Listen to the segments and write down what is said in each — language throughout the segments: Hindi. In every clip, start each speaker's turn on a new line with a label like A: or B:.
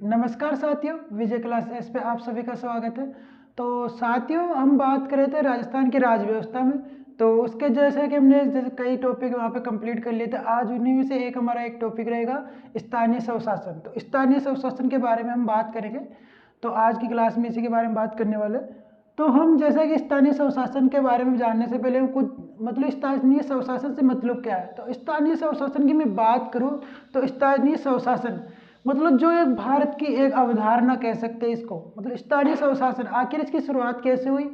A: नमस्कार साथियों, विजय क्लासेस पे आप सभी का स्वागत है। तो साथियों, हम बात कर रहे थे राजस्थान की राज व्यवस्था में। तो उसके जैसे कि हमने जैसे कई टॉपिक वहाँ पे कंप्लीट कर लिए थे, आज उन्हीं में से एक हमारा एक टॉपिक रहेगा स्थानीय स्वशासन। तो स्थानीय स्वशासन के बारे में हम बात करेंगे। तो आज की क्लास में इसी के बारे में बात करने वाले। तो हम जैसा कि स्थानीय स्वशासन के बारे में जानने से पहले हम कुछ मतलब स्थानीय स्वशासन से मतलब क्या है। तो स्थानीय स्वशासन की मैं बात करूँ तो स्थानीय स्वशासन मतलब जो एक भारत की एक अवधारणा कह सकते हैं इसको। मतलब स्थानीय स्वशासन आखिर इसकी शुरुआत कैसे हुई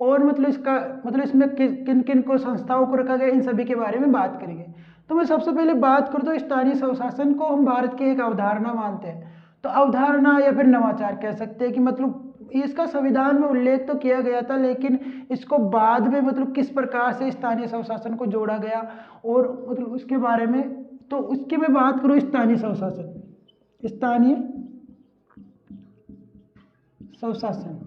A: और मतलब इसका मतलब इसमें किन किन को संस्थाओं को रखा गया, इन सभी के बारे में बात करेंगे। तो मैं सबसे पहले बात करूँ तो स्थानीय स्वशासन को हम भारत की एक अवधारणा मानते हैं। तो अवधारणा या फिर नवाचार कह सकते हैं कि मतलब इसका संविधान में उल्लेख तो किया गया था, लेकिन इसको बाद में मतलब किस प्रकार से स्थानीय स्वशासन को जोड़ा गया और मतलब उसके बारे में। तो उसकी मैं बात करूँ स्थानीय स्वशासन, स्थानीय स्वशासन।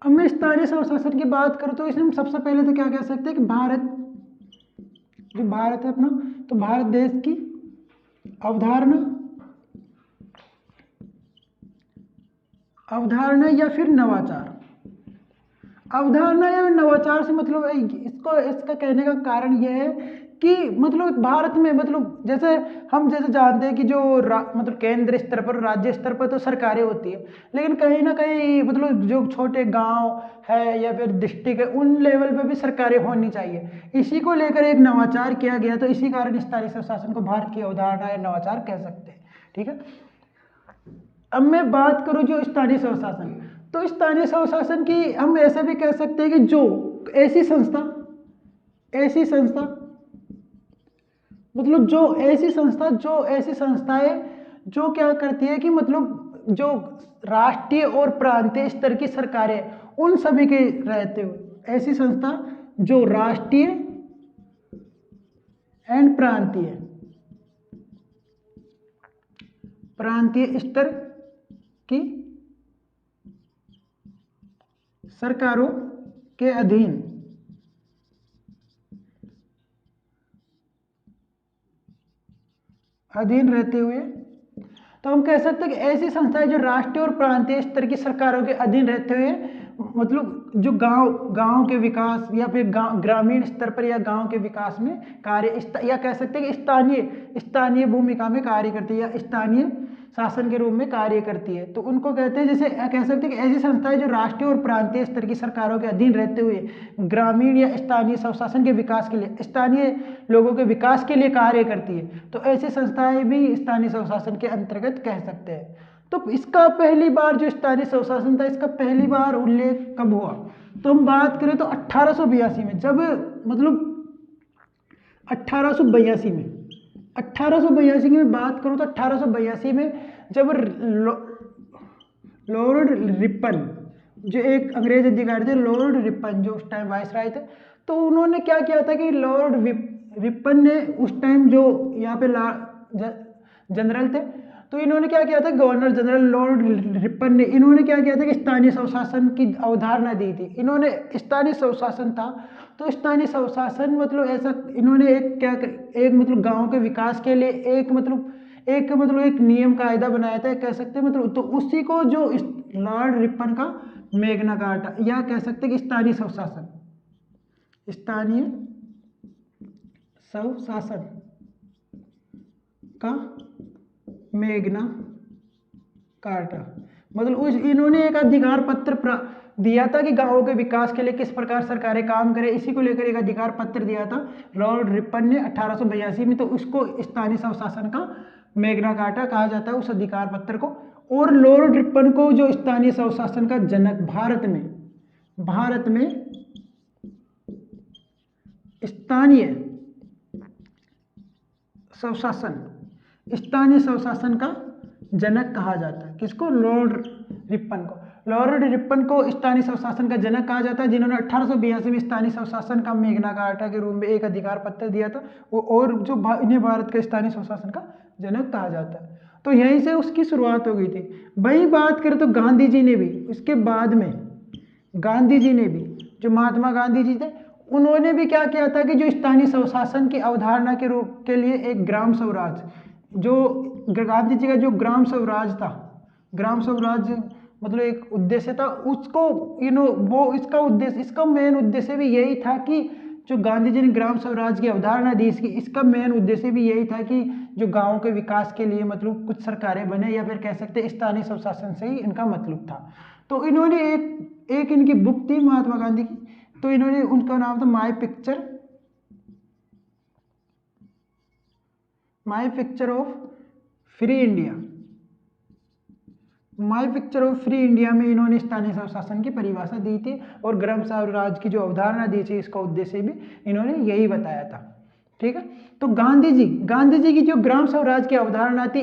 A: अब मैं स्थानीय स्वशासन की बात करूं तो इसमें हम सबसे पहले तो क्या कह सकते हैं कि भारत, जो भारत है अपना, तो भारत देश की अवधारणा अवधारणा या फिर नवाचार। अवधारणा या नवाचार से मतलब इसको इसका कहने का कारण यह है कि मतलब भारत में मतलब जैसे हम जैसे जानते हैं कि जो मतलब केंद्र स्तर पर राज्य स्तर पर तो सरकारें होती है, लेकिन कहीं ना कहीं मतलब जो छोटे गांव है या फिर डिस्ट्रिक्ट है उन लेवल पे भी सरकारें होनी चाहिए। इसी को लेकर एक नवाचार किया गया। तो इसी कारण स्थानीय स्वशासन को भारत की अवधारणा या नवाचार कह सकते हैं। ठीक है। अब मैं बात करूं जो स्थानीय स्वशासन, तो स्थानीय स्वशासन की हम ऐसा भी कह सकते हैं कि जो ऐसी संस्था मतलब जो ऐसी संस्थाएं जो क्या करती है कि मतलब जो राष्ट्रीय और प्रांतीय स्तर की सरकारें उन सभी के रहते हुए ऐसी संस्था जो राष्ट्रीय एंड प्रांतीय स्तर की सरकारों के अधीन रहते हुए, तो हम कह सकते हैं कि ऐसी संस्थाएं जो राष्ट्रीय और प्रांतीय स्तर की सरकारों के अधीन रहते हुए मतलब जो गांव के विकास या फिर ग्रामीण स्तर पर या गांव के विकास में कार्य या कह सकते हैं कि स्थानीय भूमिका में कार्य करती है या स्थानीय शासन के रूप में कार्य करती है। तो उनको कहते हैं, जैसे कह सकते हैं कि ऐसी संस्थाएं जो राष्ट्रीय और प्रांतीय स्तर की सरकारों के अधीन रहते हुए ग्रामीण या स्थानीय स्वशासन के विकास के लिए, स्थानीय लोगों के विकास के लिए कार्य करती है। तो ऐसी संस्थाएं भी स्थानीय स्वशासन के अंतर्गत कह सकते हैं। तो इसका पहली बार जो स्थानीय स्वशासन था, इसका पहली बार उल्लेख कब हुआ? तो हम बात करें तो 1882 में, जब मतलब 1882 की मैं बात करूं तो 1882 में जब लॉर्ड रिपन, जो एक अंग्रेज अधिकारी थे, लॉर्ड रिपन जो उस टाइम वायसराय थे, तो उन्होंने क्या किया था कि लॉर्ड रिपन ने उस टाइम जो यहाँ पे जनरल थे, तो इन्होंने क्या किया था, गवर्नर जनरल लॉर्ड रिपन ने इन्होंने क्या किया था कि स्थानीय स्वशासन की अवधारणा दी थी। इन्होंने स्थानीय स्वशासन था, तो स्थानीय स्वशासन मतलब ऐसा इन्होंने एक मतलब गांव के विकास के लिए एक नियम कायदा बनाया था, कह सकते हैं। मतलब तो उसी को जो लॉर्ड रिपन का मैग्ना कार्टा या कह सकते हैं कि स्थानीय स्वशासन का मैग्ना कार्टा मतलब उस इन्होंने एक अधिकार पत्र दिया था कि गांवों के विकास के लिए किस प्रकार सरकारें काम करें। इसी को लेकर एक अधिकार पत्र दिया था लॉर्ड रिपन ने 1882 में। तो उसको स्थानीय स्वशासन का मैग्ना कार्टा कहा जाता है, उस अधिकार पत्र को। और लॉर्ड रिपन को जो स्थानीय स्वशासन का जनक भारत में स्थानीय स्वशासन का जनक कहा जाता है। किसको? लॉर्ड रिपन को। लॉर्ड रिपन को स्थानीय स्वशासन का जनक कहा जाता है, जिन्होंने 1882 में स्थानीय स्वशासन का मैग्ना कार्टा के रूप में एक अधिकार पत्र दिया था और जो इन्हें भारत के स्थानीय स्वशासन का जनक कहा जाता है। तो यहीं से उसकी शुरुआत हो गई थी। वही बात करें तो गांधी जी ने भी इसके बाद में जो महात्मा गांधी जी थे, उन्होंने भी क्या किया था कि जो स्थानीय स्वशासन की अवधारणा के रूप के लिए एक ग्राम स्वराज, जो गांधी जी का जो ग्राम स्वराज था, ग्राम स्वराज मतलब एक उद्देश्य था उसको वो इसका मेन उद्देश्य भी यही था कि जो गांधी जी ने ग्राम स्वराज की अवधारणा दी इसका मेन उद्देश्य भी यही था कि जो गाँव के विकास के लिए मतलब कुछ सरकारें बने, या फिर कह सकते हैं स्थानीय स्वशासन से ही इनका मतलब था। तो इन्होंने एक इनकी बुक थी महात्मा गांधी की, तो इन्होंने उनका नाम था my picture of free India. My picture of free India में इन्होंने स्थानीय स्वशासन की परिभाषा दी थी और ग्राम स्वराज की जो अवधारणा दी थी इसका उद्देश्य भी इन्होंने यही बताया था। ठीक है, तो गांधी जी की जो ग्राम स्वराज की अवधारणा थी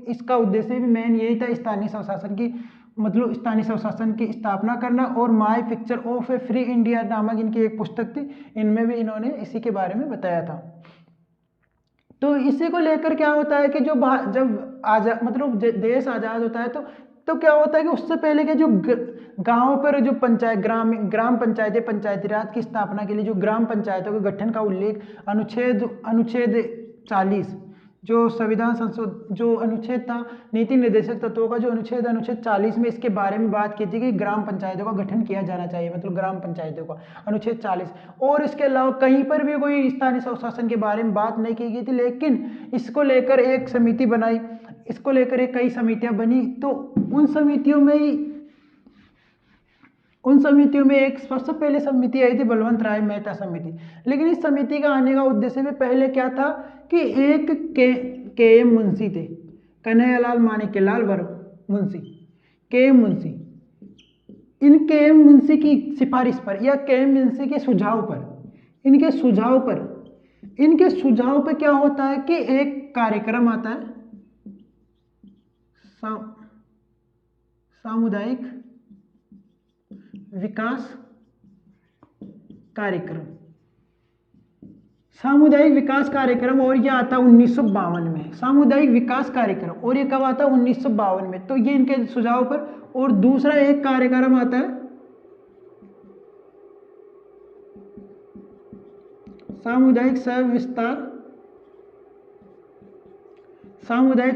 A: इसका उद्देश्य भी मेन यही था, स्थानीय स्वशासन की मतलब स्थानीय स्वशासन की स्थापना करना। और my picture of A free India नामक इनकी एक पुस्तक थी, इनमें भी इन्होंने इसी के बारे में बताया था। तो इसी को लेकर क्या होता है कि जब आजाद मतलब देश आजाद होता है तो क्या होता है कि उससे पहले के जो गांव पर जो ग्राम पंचायतें, पंचायती राज की स्थापना के लिए जो ग्राम पंचायतों के गठन का उल्लेख अनुच्छेद 40 जो संविधान संशोधन जो अनुच्छेद था नीति निर्देशक तत्वों का जो अनुच्छेद 40 में इसके बारे में बात की थी कि ग्राम पंचायतों का गठन किया जाना चाहिए, मतलब ग्राम पंचायतों का अनुच्छेद 40। और इसके अलावा कहीं पर भी कोई स्थानीय स्वशासन के बारे में बात नहीं की गई थी, लेकिन इसको लेकर एक समिति बनाई, इसको लेकर कई समितियां बनी। तो उन समितियों में एक सबसे पहले समिति आई थी बलवंत राय मेहता समिति। लेकिन इस समिति का आने का उद्देश्य में पहले क्या था कि एक के एम मुंशी थे, कन्हैयालाल माणिक्यलाल मुंशी, के एम मुंशी। इन के एम मुंशी की सिफारिश पर या के एम मुंशी के सुझाव पर इनके सुझाव पर क्या होता है कि एक कार्यक्रम आता है सामुदायिक विकास कार्यक्रम, सामुदायिक विकास कार्यक्रम। और यह आता 1952 में, सामुदायिक विकास कार्यक्रम, और ये कब आता है 1952 में। तो ये इनके सुझाव पर। और दूसरा एक कार्यक्रम आता है सामुदायिक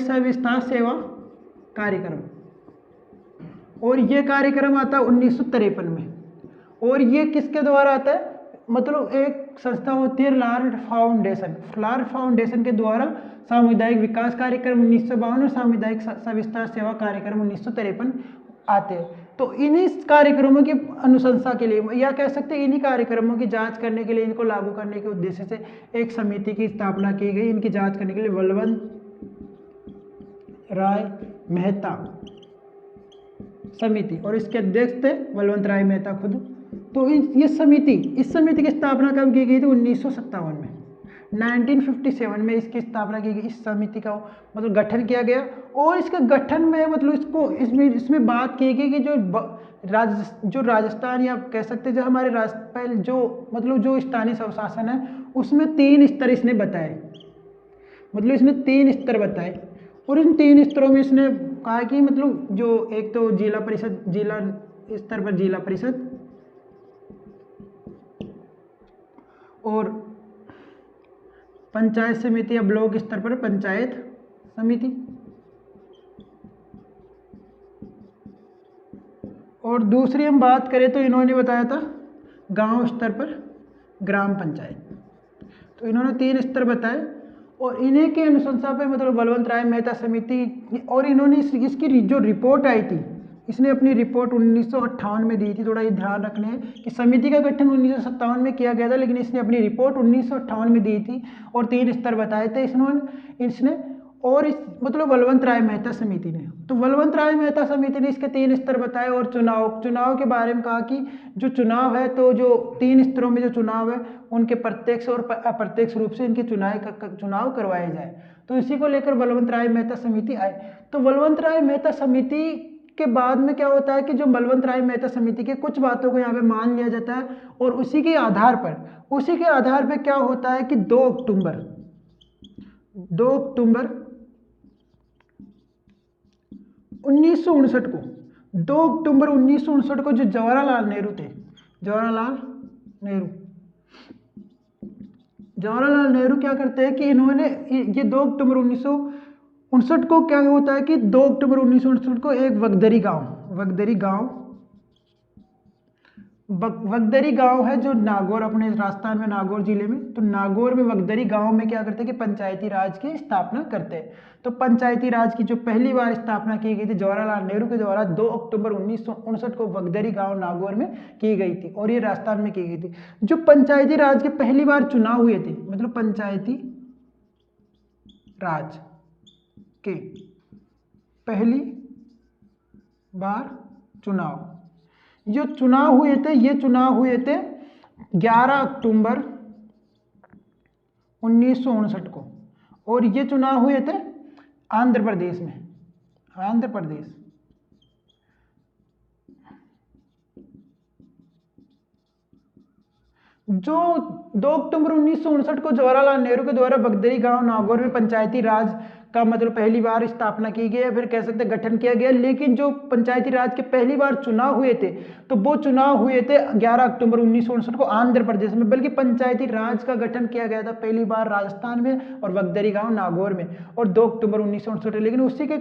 A: सह विस्तार सेवा कार्यक्रम, और ये कार्यक्रम आता है 1953 में। और ये किसके द्वारा आता है, मतलब एक संस्था होती है लार्ड फाउंडेशन के द्वारा सामुदायिक विकास कार्यक्रम 1952 और सामुदायिक सविस्तार सेवा कार्यक्रम 1953 आते हैं। तो इन्हीं कार्यक्रमों की अनुशंसा के लिए या कह सकते हैं इन्हीं कार्यक्रमों की जांच करने के लिए, इनको लागू करने के उद्देश्य से एक समिति की स्थापना की गई, इनकी जांच करने के लिए बलवंत राय मेहता समिति, और इसके अध्यक्ष थे बलवंत राय मेहता खुद। तो इस समिति की स्थापना कब की गई थी 1957 में, 1957 में इसकी स्थापना की गई। इस समिति का मतलब गठन किया गया, और इसके गठन में मतलब इसमें बात की गई कि जो राजस्थान या कह सकते हैं जो हमारे पहले जो स्थानीय स्वशासन है उसमें 3 स्तर इसने बताए, मतलब इसने 3 स्तर बताए। और इन 3 स्तरों में इसने कहा कि मतलब जो एक तो जिला स्तर पर जिला परिषद, और पंचायत समिति या ब्लॉक स्तर पर पंचायत समिति, और दूसरी हम बात करें तो इन्होंने बताया था गांव स्तर पर ग्राम पंचायत। तो इन्होंने 3 स्तर बताए, और इन्हीं के अनुशंसा पे मतलब बलवंत राय मेहता समिति, और इन्होंने इसकी जो रिपोर्ट आई थी, इसने अपनी रिपोर्ट 1958 में दी थी। थोड़ा ये ध्यान रखना है कि समिति का गठन 1957 में किया गया था, लेकिन इसने अपनी रिपोर्ट 1958 में दी थी और 3 स्तर बताए थे इसने और मतलब बलवंत राय मेहता समिति ने। तो बलवंत राय मेहता समिति ने इसके 3 स्तर बताए, और चुनाव के बारे में कहा कि जो चुनाव है तो जो 3 स्तरों में जो चुनाव है उनके प्रत्यक्ष और अप्रत्यक्ष रूप से इनके चुनाव करवाए जाए। तो इसी को लेकर बलवंत राय मेहता समिति आई। तो बलवंत राय मेहता समिति के बाद में क्या होता है कि जो बलवंत राय मेहता समिति के कुछ बातों को यहाँ पे मान लिया जाता है, और उसी के आधार पर क्या होता है कि 2 अक्टूबर 1959 को 2 अक्टूबर 1959 को जो जवाहरलाल नेहरू क्या करते हैं कि इन्होंने ये 2 अक्टूबर 1959 1959 को क्या होता है कि 2 अक्टूबर 1959 को एक वगदरी गांव है जो नागौर, अपने राजस्थान में नागौर जिले में, तो नागौर में वगदरी गांव में क्या करते हैं कि पंचायती राज की स्थापना करते हैं। तो पंचायती राज की जो पहली बार स्थापना की गई थी जवाहरलाल नेहरू के द्वारा 2 अक्टूबर 1959 को वगदरी गांव नागौर में की गई थी, और ये राजस्थान में की गई थी। जो पंचायती राज के पहली बार चुनाव हुए थे, मतलब पंचायती राज के पहली बार चुनाव, जो चुनाव हुए थे, ये चुनाव हुए थे 11 अक्टूबर 1959 को, और ये चुनाव हुए थे आंध्र प्रदेश में, आंध्र प्रदेश। जो 2 अक्टूबर 1959 को जवाहरलाल नेहरू के द्वारा वगदरी गांव नागौर में पंचायती राज का मतलब पहली बार स्थापना की गई है, फिर कह सकते हैं गठन किया गया, लेकिन जो पंचायती राज के पहली बार चुनाव हुए थे, तो वो चुनाव हुए थे 11 अक्टूबर 1959 को आंध्र प्रदेश में, बल्कि पंचायती राज का गठन किया गया था पहली बार राजस्थान में और वगदरी गांव नागौर में, और 2 अक्टूबर 1959। लेकिन उसी के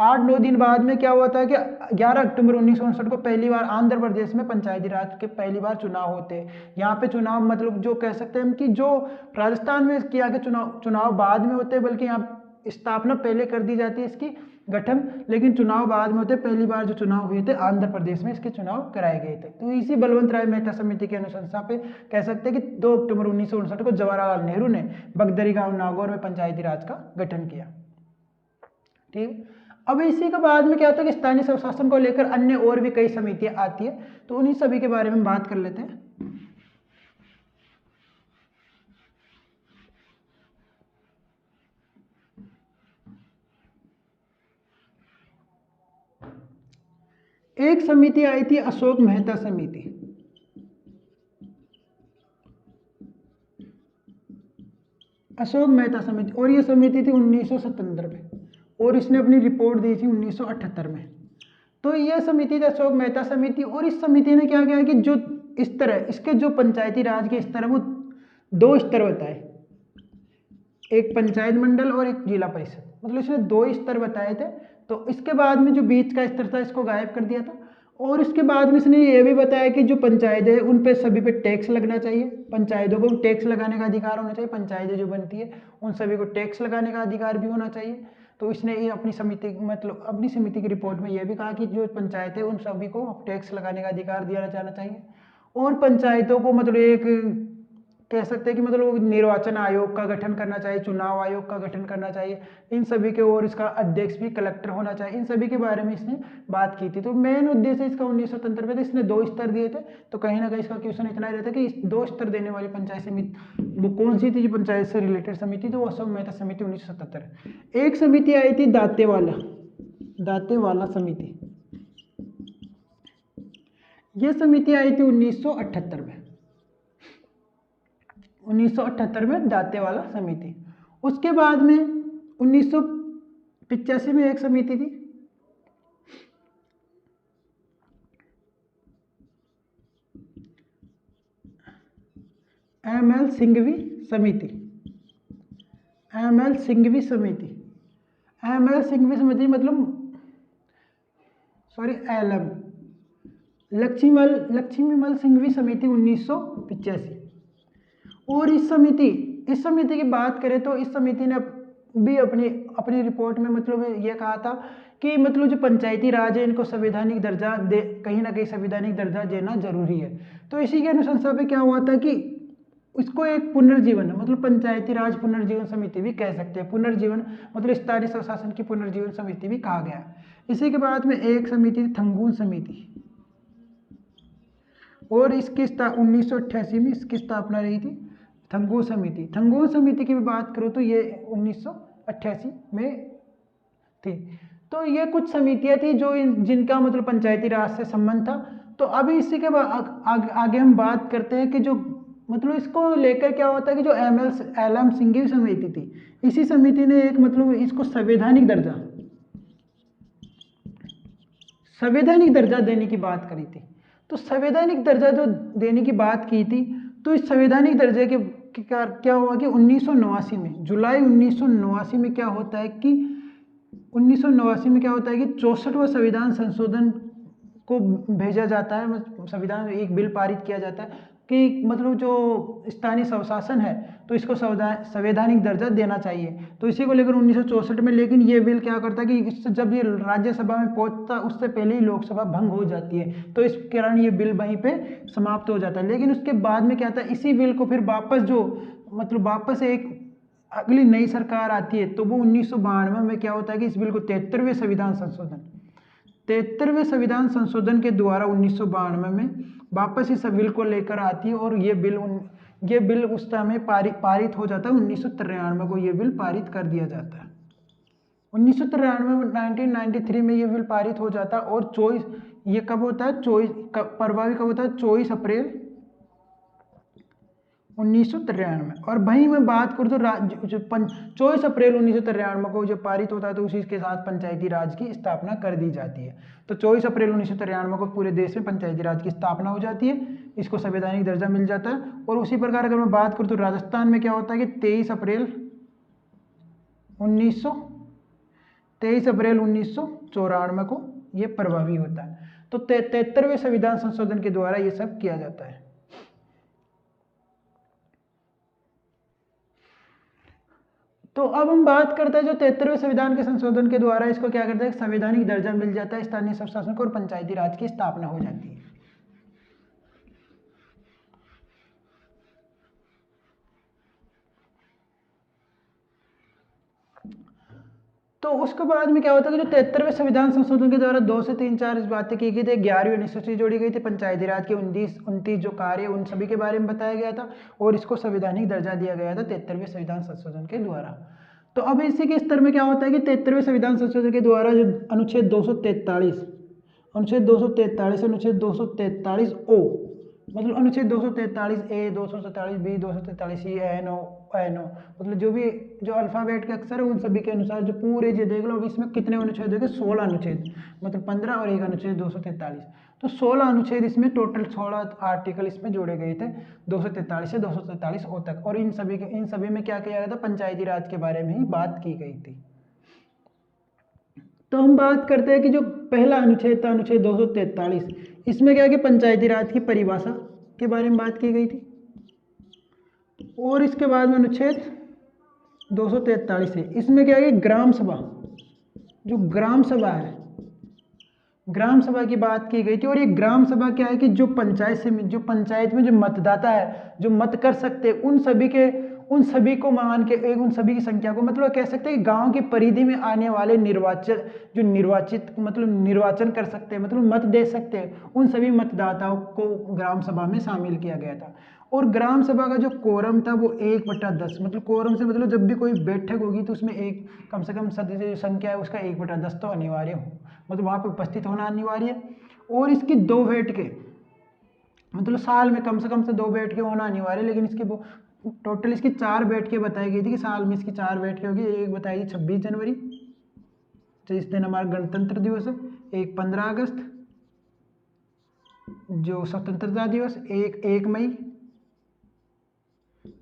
A: 8-9 दिन बाद में क्या हुआ था कि 11 अक्टूबर 1959 को पहली बार आंध्र प्रदेश में पंचायती राज के पहली बार चुनाव होते हैं। यहाँ पे चुनाव मतलब जो कह सकते हैं कि जो राजस्थान में किया गया चुनाव बाद में होते हैं, बल्कि यहाँ स्थापना पहले कर दी जाती है इसकी गठन, लेकिन चुनाव बाद में होते। पहली बार जो चुनाव हुए थे आंध्र प्रदेश में इसके चुनाव कराए गए थे। तो इसी बलवंत राय मेहता समिति की अनुशंसा पे कह सकते हैं कि 2 अक्टूबर 1959 को जवाहरलाल नेहरू ने वगदरी गांव नागौर में पंचायती राज का गठन किया। ठीक, अब इसी के बाद में क्या होता है कि स्थानीय स्वशासन को लेकर अन्य और भी कई समितियां आती है, तो उन्हीं सभी के बारे में बात कर लेते हैं। एक समिति आई थी अशोक मेहता समिति। अशोक मेहता समिति, और ये समिति थी 1977 में, और इसने अपनी रिपोर्ट दी थी 1978 में। तो यह समिति थी अशोक मेहता समिति, और इस समिति ने क्या किया कि जो इस तरह इसके जो पंचायती राज के स्तर है वो 2 स्तर बताए, एक पंचायत मंडल और एक जिला परिषद, मतलब इसने 2 स्तर बताए थे। तो इसके बाद में जो बीच का स्तर था इसको गायब कर दिया था, और इसके बाद में इसने ये भी बताया कि जो पंचायतें हैं उन पे सभी पे टैक्स लगना चाहिए, पंचायतों को टैक्स लगाने का अधिकार होना चाहिए, पंचायतें जो बनती है उन सभी को टैक्स लगाने का अधिकार भी होना चाहिए। तो इसने ये अपनी समिति मतलब अपनी समिति की रिपोर्ट में यह भी कहा कि जो पंचायतें उन सभी को टैक्स लगाने का अधिकार दिया जाना चाहिए, और पंचायतों को मतलब एक कह सकते हैं कि मतलब निर्वाचन आयोग का गठन करना चाहिए, चुनाव आयोग का गठन करना चाहिए इन सभी के, और इसका अध्यक्ष भी कलेक्टर होना चाहिए, इन सभी के बारे में इसने बात की थी। तो मेन उद्देश्य इसका 1977 में था, इसने 2 स्तर दिए थे। तो कहीं ना कहीं इसका क्वेश्चन इतना ही रहता है कि इस 2 स्तर देने वाली पंचायत समिति वो कौन सी थी जो पंचायत से रिलेटेड समिति, तो वो अशोक मेहता समिति 1977। एक समिति आई थी दातेवाला समिति, यह समिति आई थी 1978 में, 1978 में दातेवाला समिति। उसके बाद में 1985 में एक समिति थी, एमएल सिंघवी समिति। एमएल सिंघवी समिति, एमएल सिंघवी समिति मतलब एलएम लक्ष्मीमल सिंघवी समिति 1985। और इस समिति की बात करें तो इस समिति ने भी अपनी रिपोर्ट में मतलब ये कहा था कि मतलब जो पंचायती राज है इनको संवैधानिक दर्जा कहीं ना कहीं संवैधानिक दर्जा देना जरूरी है। तो इसी के अनुशंसा पे क्या हुआ था कि इसको एक पुनर्जीवन मतलब पंचायती राज पुनर्जीवन समिति भी कह सकते हैं, पुनर्जीवन मतलब स्थानीय स्वशासन की पुनर्जीवन समिति भी कहा गया। इसी के बाद में एक समिति थंगून समिति, और इसकी 1988 में इसकी स्थापना रही थी थंगून समिति। थंगून समिति की भी बात करूँ तो ये 1988 में थी। तो ये कुछ समितियां थी जो जिनका मतलब पंचायती राज से संबंध था। तो अभी इसी के आगे हम बात करते हैं कि जो मतलब इसको लेकर क्या होता है कि जो एलएम सिंघवी समिति थी, इसी समिति ने एक मतलब इसको संवैधानिक दर्जा देने की बात करी थी। तो संवैधानिक दर्जा जो देने की बात की थी, तो इस संवैधानिक दर्जे के क्या हुआ कि 1989 में जुलाई 1989 में क्या होता है कि 1989 में क्या होता है कि 64वां संविधान संशोधन को भेजा जाता है, संविधान में एक बिल पारित किया जाता है कि मतलब जो स्थानीय स्वशासन है तो इसको संवैधानिक दर्जा देना चाहिए। तो इसी को लेकर 1964 में, लेकिन ये बिल क्या करता है कि जब ये राज्यसभा में पहुंचता उससे पहले ही लोकसभा भंग हो जाती है, तो इस कारण ये बिल वहीं पे समाप्त हो जाता है। लेकिन उसके बाद में क्या था, इसी बिल को फिर वापस जो मतलब वापस एक अगली नई सरकार आती है, तो वो 1992 में क्या होता है कि इस बिल को 73वें संविधान संशोधन के द्वारा 1992 में वापस इस बिल को लेकर आती है, और ये बिल उस समय पारित हो जाता है। 1993 को ये बिल पारित कर दिया जाता है। 1993 में 1993 में ये बिल पारित हो जाता है, और 24 ये कब होता है, 24 प्रभावी कब होता है, 24 अप्रैल 1993। और वहीं मैं बात करूँ तो 24 अप्रैल 1993 को जो पारित होता है, तो उसी के साथ पंचायती राज की स्थापना कर दी जाती है। तो 24 अप्रैल 1993 को पूरे देश में पंचायती राज की स्थापना हो जाती है, इसको संवैधानिक दर्जा मिल जाता है। और उसी प्रकार अगर मैं बात करूँ तो राजस्थान में क्या होता है कि 23 अप्रैल 1994 को ये प्रभावी होता है। तो 73वें संविधान संशोधन के द्वारा ये सब किया जाता है। तो अब हम बात करते हैं जो 73वें संविधान के संशोधन के द्वारा इसको क्या करते हैं, संवैधानिक दर्जा मिल जाता है, स्थानीय स्वशासन को, और पंचायती राज की स्थापना हो जाती है। तो उसके बाद में क्या होता है कि जो 73वें संविधान संशोधन के द्वारा 2 से 3 4 बातें की गई थी। 11वीं अनुसूची जोड़ी गई थी, पंचायती राज के 29 जो कार्य उन सभी के बारे में बताया गया था, और इसको संवैधानिक दर्जा दिया गया था 73वें संविधान संशोधन के द्वारा। तो अब इसी के स्तर में क्या होता है कि 73वें संविधान संशोधन के द्वारा जो अनुच्छेद 243 अनुच्छेद 243 ओ, मतलब अनुच्छेद 243 ए, 243 बी, 243 सी, एन ओ, मतलब जो भी जो अल्फाबेट के अक्षर है उन सभी के अनुसार जो पूरे जो देख लो, इसमें कितने अनुच्छेद हो गए, 16 अनुच्छेद, मतलब 15 और एक अनुच्छेद 243। तो 16 अनुच्छेद इसमें टोटल 16 आर्टिकल इसमें जोड़े गए थे 243 से 243 ओ तक। और इन सभी में क्या किया गया था, पंचायती राज के बारे में ही बात की गई थी। तो हम बात करते हैं कि जो पहला अनुच्छेद था, अनुच्छेद 243, इसमें क्या है कि पंचायती राज की परिभाषा के बारे में बात की गई थी। और इसके बाद में अनुच्छेद 243 है, इसमें क्या है कि ग्राम सभा, जो ग्राम सभा है, ग्राम सभा की बात की गई थी। और ये ग्राम सभा क्या है कि जो पंचायत में जो मतदाता है, जो मत कर सकते हैं, उन सभी को मान के उन सभी की संख्या को, मतलब कह सकते हैं कि गांव की परिधि में आने वाले निर्वाचन कर सकते हैं, मतलब मत दे सकते हैं, उन सभी मतदाताओं को ग्राम सभा में शामिल किया गया था। और ग्राम सभा का जो कोरम था वो 1/10, मतलब कोरम से मतलब जब भी कोई बैठक होगी तो उसमें एक कम से कम सदस्य जो संख्या है उसका 1/10 तो अनिवार्य हो, मतलब वहाँ पे उपस्थित होना अनिवार्य है। और इसकी 2 बैठकें, मतलब साल में कम से कम 2 बैठकें होना अनिवार्य है। लेकिन इसके टोटल इसकी 4 बैठकें बताई गई थी कि साल में इसकी 4 बैठकें होगी। एक बताई 26 जनवरी, जिस दिन हमारा गणतंत्र दिवस है, एक 15 अगस्त जो स्वतंत्रता दिवस, एक 1 मई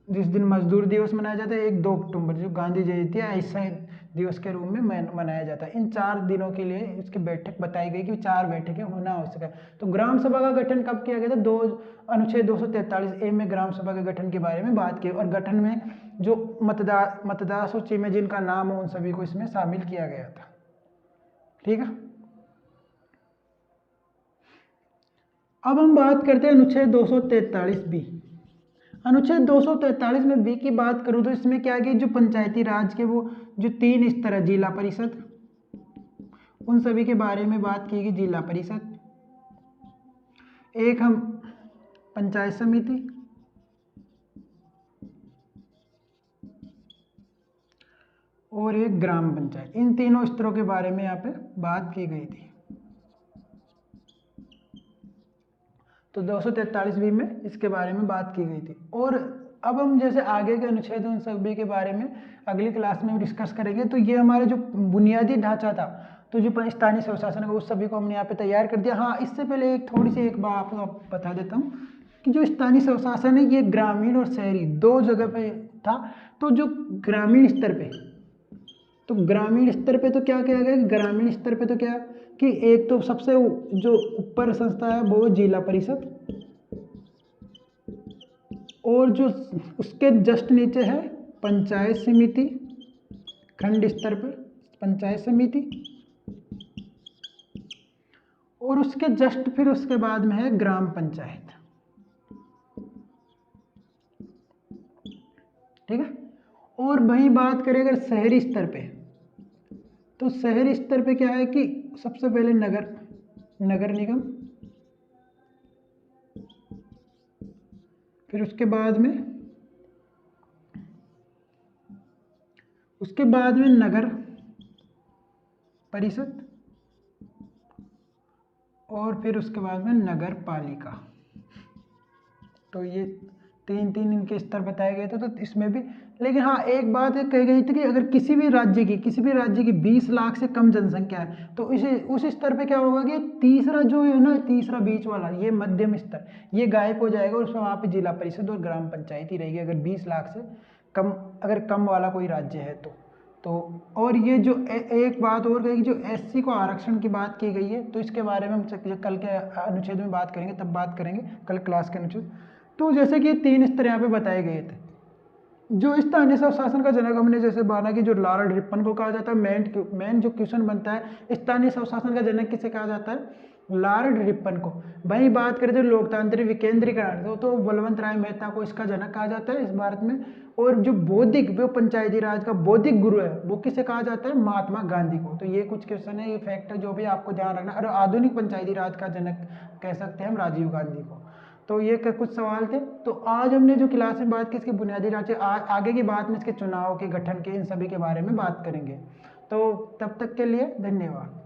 A: जिस दिन मजदूर दिवस मनाया जाता है, एक 2 अक्टूबर जो गांधी जयंती है ऐसा दिवस के रूप में मनाया जाता है। इन 4 दिनों के लिए इसकी बैठक बताई गई कि 4 बैठकें होना आवश्यक है। तो ग्राम सभा का गठन कब किया गया था, अनुच्छेद 243 ए में ग्राम सभा के गठन के बारे में बात की। और गठन में जो मतदार सूची में जिनका नाम हो उन सभी को इसमें शामिल किया गया था। ठीक है, अब हम बात करते हैं अनुच्छेद 243 बी। अनुच्छेद 243 में बी की बात करूं तो इसमें क्या है कि जो पंचायती राज के वो जो 3 स्तर है, जिला परिषद, उन सभी के बारे में बात की गई। जिला परिषद, एक हम पंचायत समिति, और एक ग्राम पंचायत, इन तीनों स्तरों के बारे में यहाँ पे बात की गई थी। तो 243 बी में इसके बारे में बात की गई थी। और अब हम जैसे आगे के अनुच्छेद उन सभी के बारे में अगली क्लास में डिस्कस करेंगे। तो ये हमारे जो बुनियादी ढांचा था, तो जो स्थानीय स्वशासन है उस सभी को हमने यहाँ पे तैयार कर दिया। हाँ, इससे पहले एक बात आपको बता देता हूँ कि जो स्थानीय स्वशासन है ये ग्रामीण और शहरी 2 जगह पे था। तो जो ग्रामीण स्तर पे तो ग्रामीण स्तर पे तो क्या किया गया, ग्रामीण स्तर पे तो क्या कि एक तो सबसे जो ऊपर संस्था है वो जिला परिषद, और जो उसके जस्ट नीचे है पंचायत समिति, खंड स्तर पर पंचायत समिति, और उसके जस्ट फिर उसके बाद में है ग्राम पंचायत। ठीक है। और वही बात करें अगर शहरी स्तर पे, तो शहरी स्तर पे क्या है कि सबसे पहले नगर निगम, फिर उसके बाद में नगर परिषद, और फिर उसके बाद में नगर पालिका। तो ये तीन इनके स्तर बताए गए थे। तो इसमें भी, लेकिन हाँ एक बात है कही गई थी कि अगर किसी भी राज्य की 20 लाख से कम जनसंख्या है तो इसे उस स्तर पे क्या होगा कि तीसरा जो है ना, तीसरा बीच वाला ये मध्यम स्तर ये गायब हो जाएगा, और उसमें वहाँ पे जिला परिषद और ग्राम पंचायत ही रहेगी अगर 20 लाख से कम, अगर कम वाला कोई राज्य है तो और ये जो एक बात और कही, जो एससी को आरक्षण की बात की गई है, तो इसके बारे में हम कल के अनुच्छेद में बात करेंगे, तब बात करेंगे कल क्लास के अनुच्छेद। तो जैसे कि 3 स्तर यहाँ पे बताए गए थे। जो स्थानीय स्वशासन का जनक हमने जैसे माना कि जो लॉर्ड रिपन को कहा जाता है, मेन जो क्वेश्चन बनता है स्थानीय स्वशासन का जनक किसे कहा जाता है, लॉर्ड रिपन को। वही बात करें तो लोकतांत्रिक विकेंद्रीकरण तो बलवंत राय मेहता को इसका जनक कहा जाता है इस भारत में। और जो पंचायती राज का बौद्धिक गुरु है वो किसे कहा जाता है, महात्मा गांधी को। तो ये कुछ क्वेश्चन है, ये फैक्ट है जो भी आपको ध्यान रखना। और आधुनिक पंचायती राज का जनक कह सकते हैं हम राजीव गांधी को। तो ये कुछ सवाल थे। तो आज हमने जो क्लास में बात की इसके बुनियादी ढांचे, आगे की बात में इसके चुनाव के गठन के इन सभी के बारे में बात करेंगे। तो तब तक के लिए धन्यवाद।